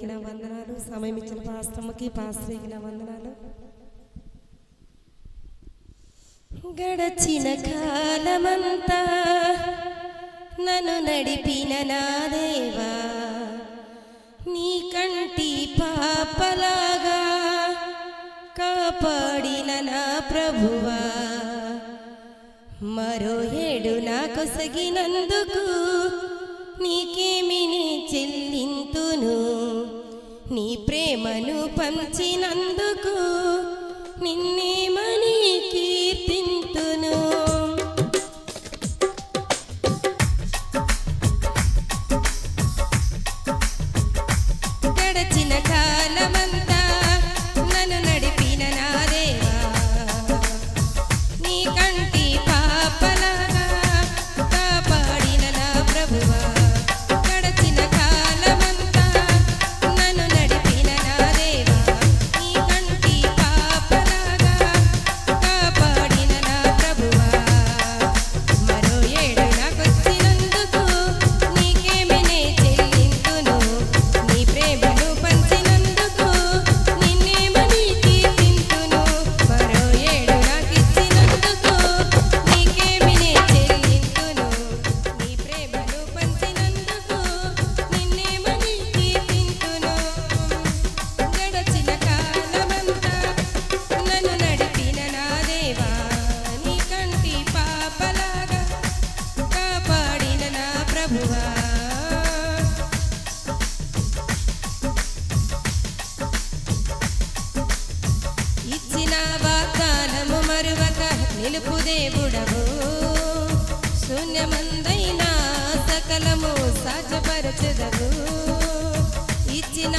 వందనాలు. సమయం ఇచ్చిన పాస్టమ్మకి పాస్టర్కి నా వందనాలు. గడచిన కాలమంతా నన్ను నడిపిన నా దేవా, నీ కంటి పాపలాగా కాపాడిన నా ప్రభువా, మరో ఏడు నా కొసగినందుకు నీకేమి నీ చెల్లింతును, నీ ప్రేమను పంచినందుకు నిన్నేమని కీర్తింతును. గడచిన కాలమంతా నన్ను నడిపిన నా దేవా, నీ కంటి పాపలాగా కాపాడిన నా ప్రభువా, గడచిన కాలమంతా నన్ను నడిపిన నా దేవా, నీ కంటి పాపలాగా కాపాడిన నా ప్రభువా, మరో ఏడు నాకొచ్చినందుకు నీకేమి నే చెల్లింతును, నీ ప్రేమను పంచినందుకు నిన్నేమని కీర్తింతును, మరో ఏడు నాకిచ్చినందుకు నీకేమి నే చెల్లింతును, నీ ప్రేమను పంచినందుకు నిన్నేమని కీర్తింతును. గడచిన కాలమంతా నన్ను నడిపిన నా దేవా, నీ కంటి పాపలాగా కాపాడిన నా ప్రభువా, ఇచ్చిన వాగ్దానము మరువక నిలుపు దేవుడవు, శూన్యమందైనా సకలము సాధ్యపరచెదవు, ఇచ్చిన